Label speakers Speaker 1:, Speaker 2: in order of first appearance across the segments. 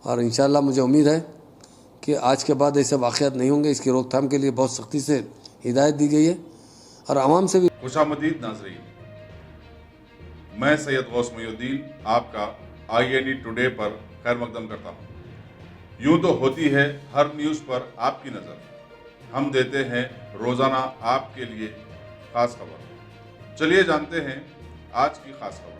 Speaker 1: और इंशाअल्लाह मुझे उम्मीद है कि आज के बाद ऐसे वाक़यात नहीं होंगे। इसकी रोकथाम के लिए बहुत सख्ती से हिदायत दी गई है और आवाम से भी।
Speaker 2: खुशामदीद नाज़रीन, मैं सैयद गौस मोइनुद्दीन आपका INE टुडे पर खैर मकदम करता हूँ। यूँ तो होती है हर न्यूज़ पर आपकी नज़र, हम देते हैं रोज़ाना आपके लिए खास खबर। चलिए जानते हैं आज की खास खबर।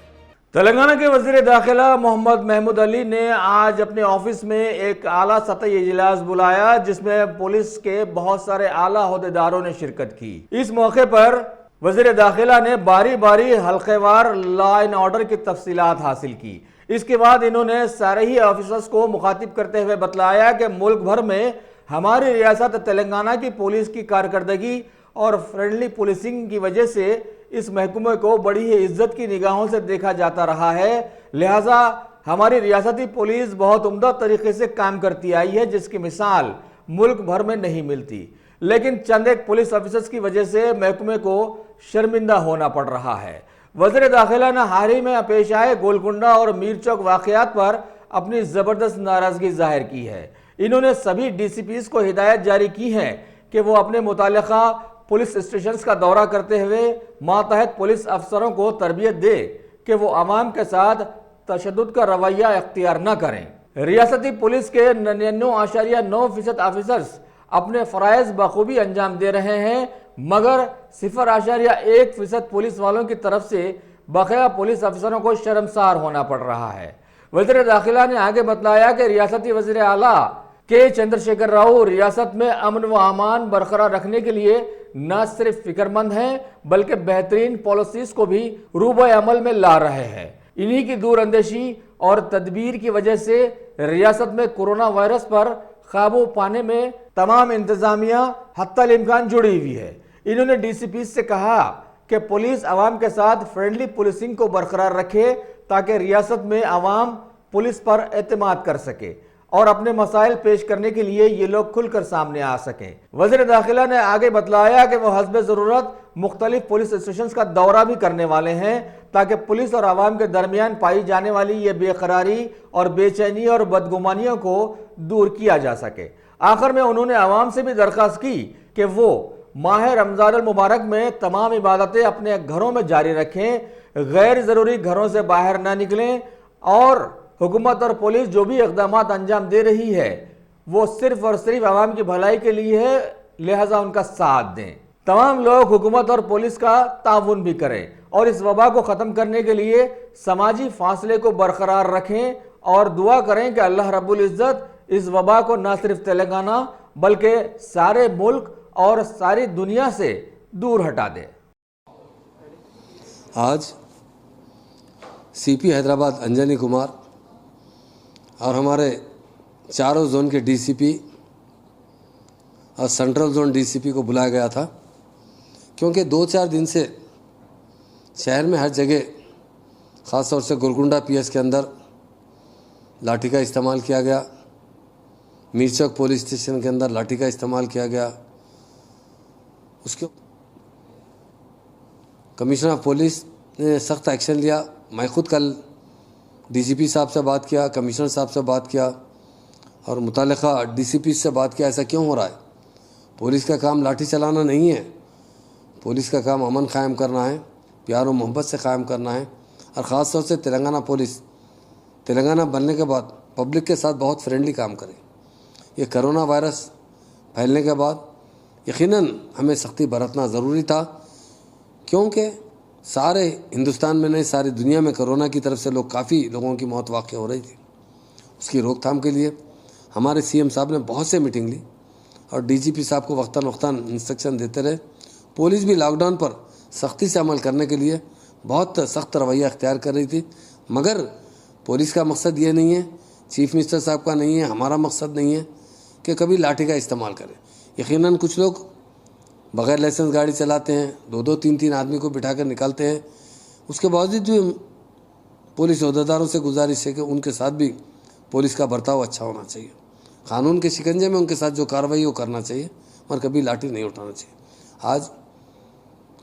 Speaker 3: तेलंगाना के वज़ीर दाखिला मोहम्मद महमूद अली ने आज अपने ऑफिस में एक आला सतही इजलास बुलाया, जिसमें पुलिस के बहुत सारे आला ओहदेदारों ने शिरकत की। इस मौके पर वज़ीर दाखिला ने बारी बारी हल्केवार लॉ एंड ऑर्डर की तफसीलात हासिल की। इसके बाद इन्होंने सारे ही ऑफिसर्स को मुखातिब करते हुए बतलाया कि मुल्क भर में हमारी रियासत तेलंगाना की पुलिस की कारकर्दगी और फ्रेंडली पुलिसिंग की वजह से इस महकमे को बड़ी ही इज्जत की निगाहों से देखा जाता रहा है। लिहाजा हमारी रियासती पुलिस बहुत उम्दा तरीके से काम करती आई है, जिसकी मिसाल मुल्क भर में नहीं मिलती। लेकिन चंद एक पुलिस ऑफिसर्स की वजह से महकमे को शर्मिंदा होना पड़ रहा है। वज़ीर दाखिला ने हाल ही में पेश आए गोलकुंडा और मीर चौक वाक़यात पर अपनी ज़बरदस्त नाराज़गी जाहिर की है। इन्होंने सभी DCPs को हिदायत जारी की है कि वो अपने मुतालिका पुलिस स्टेशंस का दौरा करते हुए मातहत पुलिस अफसरों को तरबियत दे कि वो आवाम के साथ तशद्दुद का रवैया इख्तियार न करें। रियासती पुलिस के 99.9% ऑफिसर्स अपने फ़राइज़ बखूबी अंजाम दे रहे हैं, मगर 0.1% पुलिस वालों की तरफ से बकाया पुलिस अफसरों को शर्मसार होना पड़ रहा है। वज़ीर दाखिला ने आगे बतलाया कि रियासती वज़ीर आला के चंद्रशेखर राव रियासत में अमन व अमान बरकरार रखने के लिए न सिर्फ फिक्रमंद हैं, बल्कि बेहतरीन पॉलिसीज को भी रूबे अमल में ला रहे हैं। इन्हीं की दूरअंदेशी और तदबीर की वजह से रियासत में कोरोना वायरस पर काबू पाने में तमाम इंतजामिया हत्तल इम्कान जुड़ी हुई है। इन्होंने DCPs से कहा कि पुलिस आवाम के साथ फ्रेंडली पुलिसिंग को बरकरार रखे, ताकि रियासत में आवाम पुलिस पर एतमाद कर सके और अपने मसाइल पेश करने के लिए ये लोग खुलकर सामने आ सकें। वज़ीर दाखिला ने आगे बतलाया कि वो हस्ब ज़रूरत मुख्तलिफ पुलिस स्टेशन का दौरा भी करने वाले हैं, ताकि पुलिस और आवाम के दरमियान पाई जाने वाली ये बेकरारी और बेचैनी और बदगुमानियों को दूर किया जा सके। आखिर में उन्होंने आवाम से भी दरख्वास्त की कि वो माह रमज़ान मुबारक में तमाम इबादतें अपने घरों में जारी रखें, गैर ज़रूरी घरों से बाहर ना निकलें और हुकूमत और पुलिस जो भी इक़दामात अंजाम दे रही है वो सिर्फ और सिर्फ आवाम की भलाई के लिए है, लिहाजा उनका साथ दें। तमाम लोग हुकूमत और पुलिस का ताउन भी करें और इस वबा को ख़त्म करने के लिए समाजी फासले को बरकरार रखें और दुआ करें कि अल्लाह रब्बुल इज़्ज़त इस वबा को न सिर्फ तेलंगाना बल्कि सारे मुल्क और सारी दुनिया से दूर हटा दे।
Speaker 1: आज CP हैदराबाद अंजनी कुमार और हमारे चारों जोन के DCP और सेंट्रल जोन DCP को बुलाया गया था, क्योंकि 2-4 दिन से शहर में हर जगह ख़ास तौर से गोलकुंडा PS के अंदर लाठी का इस्तेमाल किया गया, मीर चौक पुलिस स्टेशन के अंदर लाठी का इस्तेमाल किया गया। उसके कमिश्नर ऑफ पुलिस ने सख्त एक्शन लिया। मैं खुद कल DGP साहब से बात किया, कमिश्नर साहब से बात किया और मुतालिका DCP से बात किया, ऐसा क्यों हो रहा है। पुलिस का काम लाठी चलाना नहीं है, पुलिस का काम अमन कायम करना है, प्यार और मोहब्बत से कायम करना है। और ख़ास तौर से तेलंगाना पुलिस तेलंगाना बनने के बाद पब्लिक के साथ बहुत फ्रेंडली काम करे। ये कोरोना वायरस फैलने के बाद यकीनन हमें सख्ती बरतना ज़रूरी था, क्योंकि सारे हिंदुस्तान में नहीं सारी दुनिया में कोरोना की तरफ से काफ़ी लोगों की मौत वाक़ हो रही थी। उसकी रोकथाम के लिए हमारे CM साहब ने बहुत से मीटिंग ली और DGP साहब को वक्तन वक्तन इंस्ट्रक्शन देते रहे। पुलिस भी लॉकडाउन पर सख्ती से अमल करने के लिए बहुत सख्त रवैया अख्तियार कर रही थी, मगर पुलिस का मकसद ये नहीं है, चीफ मिनिस्टर साहब का नहीं है, हमारा मकसद नहीं है कि कभी लाठी का इस्तेमाल करें। यकीनन कुछ लोग बग़ैर लाइसेंस गाड़ी चलाते हैं, 2-2, 3-3 आदमी को बिठा कर निकालते हैं। उसके बावजूद भी पुलिस अहदेदारों से गुजारिश है कि उनके साथ भी पुलिस का बर्ताव अच्छा होना चाहिए, कानून के शिकंजे में उनके साथ जो कार्रवाई वो करना चाहिए, और कभी लाठी नहीं उठाना चाहिए। आज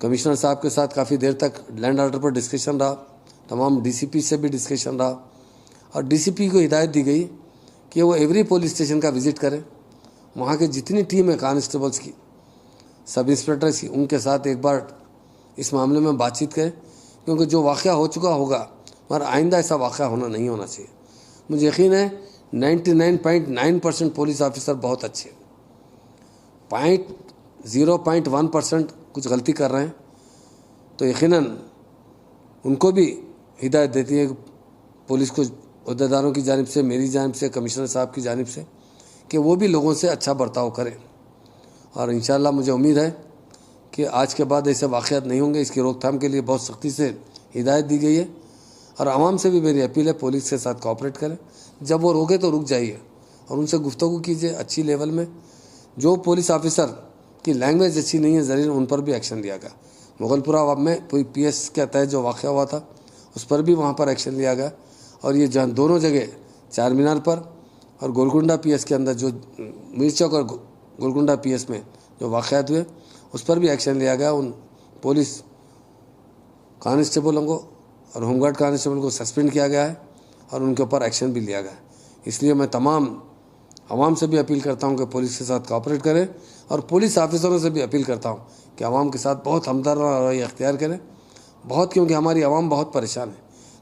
Speaker 1: कमिश्नर साहब के साथ काफ़ी देर तक लैंड ऑर्डर पर डिस्कशन रहा, तमाम DCP से भी डिस्कशन रहा और DCP को हिदायत दी गई कि वो एवरी पुलिस स्टेशन का विज़िट करें, वहाँ की जितनी टीम है कांस्टेबल्स की, सब इंस्पेक्टर्स की, उनके साथ एक बार इस मामले में बातचीत करें, क्योंकि जो वाक़या हो चुका होगा मगर आइंदा ऐसा वाक़या नहीं होना चाहिए। मुझे यकीन है 99.9% पुलिस ऑफिसर बहुत अच्छे हैं, 0.1% कुछ गलती कर रहे हैं तो यकीनन उनको भी हिदायत देती है पुलिस को, अहदेदारों की जानिब से, मेरी जानिब से, कमिश्नर साहब की जानिब से, कि वो भी लोगों से अच्छा बर्ताव करें। और इंशाअल्लाह मुझे उम्मीद है कि आज के बाद ऐसे वाक़यात नहीं होंगे। इसकी रोकथाम के लिए बहुत सख्ती से हिदायत दी गई है और आवाम से भी मेरी अपील है पुलिस के साथ कोऑपरेट करें। जब वो रोके तो रुक जाइए और उनसे गुफ्तगू कीजिए अच्छी लेवल में। जो पुलिस ऑफिसर की लैंग्वेज अच्छी नहीं है ज़रूर उन पर भी एक्शन लिया गया। मुगलपुरा में कोई PS के तहत जो वाक़या हुआ था उस पर भी वहाँ पर एक्शन लिया गया। और ये जहाँ दोनों जगह चार मीनार पर और गोलकुंडा PS के अंदर जो मीरचौक और गोलकुंडा PS में जो वाक़यात हुए उस पर भी एक्शन लिया गया। उन पुलिस कांस्टेबलों को और होमगार्ड कांस्टेबल को सस्पेंड किया गया है और उनके ऊपर एक्शन भी लिया गया है। इसलिए मैं तमाम आवाम से भी अपील करता हूं कि पुलिस के साथ कोऑपरेट करें और पुलिस ऑफिसरों से भी अपील करता हूं कि आवाम के साथ बहुत हमदर्दी रवैया अख्तियार करें। बहुत, क्योंकि हमारी आवाम बहुत परेशान है।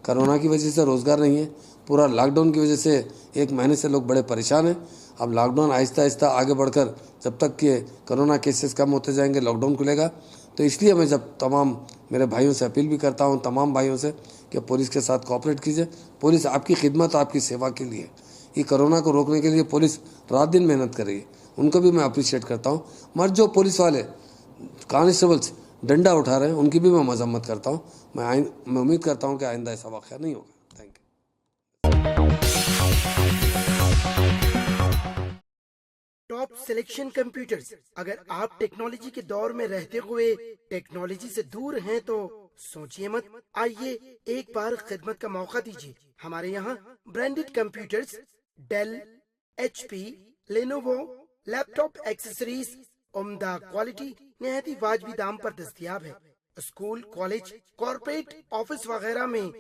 Speaker 1: कोरोना की वजह से रोज़गार नहीं है, पूरा लॉकडाउन की वजह से 1 महीने से लोग बड़े परेशान हैं। अब लॉकडाउन आहिस्ता आहिस्ता आगे बढ़कर जब तक कि कोरोना केसेस कम होते जाएंगे लॉकडाउन खुलेगा। तो इसलिए मैं जब तमाम मेरे भाइयों से अपील भी करता हूं, तमाम भाइयों से, कि पुलिस के साथ कोऑपरेट कीजिए। पुलिस आपकी खिदमत, आपकी सेवा के लिए, ये कोरोना को रोकने के लिए पुलिस रात दिन मेहनत कर रही है, उनको भी मैं अप्रिशिएट करता हूँ। मगर जो पुलिस वाले कांस्टेबल्स डंडा उठा रहे हैं उनकी भी मैं मजम्मत करता हूँ। मैं उम्मीद करता हूँ कि आइंदा ऐसा वाक़या नहीं होगा। Thank you.
Speaker 4: Top selection computers. अगर आप टेक्नोलॉजी के दौर में रहते हुए टेक्नोलॉजी से दूर हैं तो सोचिए मत, आइए एक बार खिदमत का मौका दीजिए। हमारे यहाँ branded computers Dell, HP, Lenovo, laptop accessories उम्दा क्वालिटी निहायत ही वाजबी दाम पर दस्तयाब है। स्कूल, कॉलेज, कॉर्पोरेट ऑफिस वगैरह में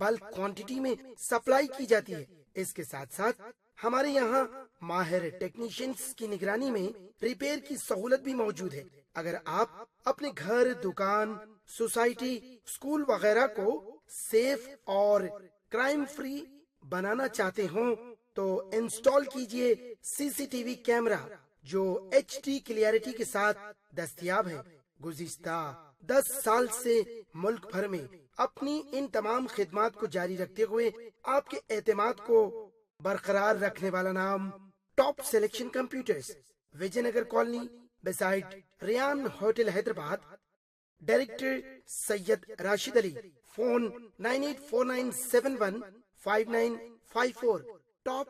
Speaker 4: बल्क क्वांटिटी में सप्लाई की जाती है। इसके साथ साथ हमारे यहाँ माहिर टेक्नीशियंस की निगरानी में रिपेयर की सहूलत भी मौजूद है। अगर आप अपने घर, दुकान, सोसाइटी, स्कूल वगैरह को सेफ और क्राइम फ्री बनाना चाहते हो तो इंस्टॉल कीजिए CCTV कैमरा जो HD क्लियरिटी के साथ दस्तयाब है। गुज़िश्ता 10 साल से मुल्क भर में अपनी इन तमाम खिदमात को जारी रखते हुए आपके एतमाद को बरकरार रखने वाला नाम top selection computers, Vijayanagar colony beside Ryan hotel, Hyderabad. Director Syed Rashid Ali. Phone 9849715954। Top